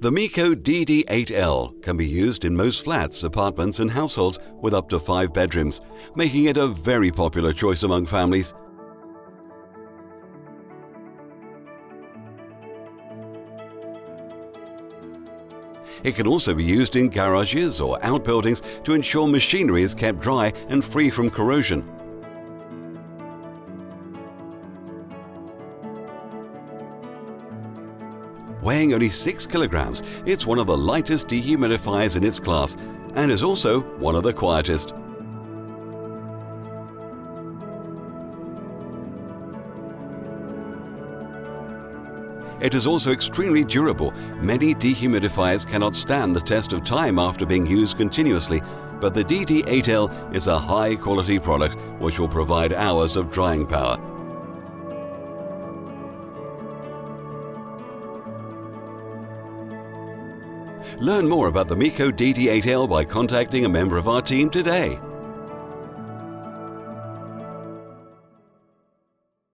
The Meaco DD8L can be used in most flats, apartments and households with up to 5 bedrooms, making it a very popular choice among families. It can also be used in garages or outbuildings to ensure machinery is kept dry and free from corrosion. Weighing only 6 kilograms, it's one of the lightest dehumidifiers in its class and is also one of the quietest. It is also extremely durable. Many dehumidifiers cannot stand the test of time after being used continuously, but the DD8L is a high-quality product which will provide hours of drying power. Learn more about the Meaco DD8L by contacting a member of our team today.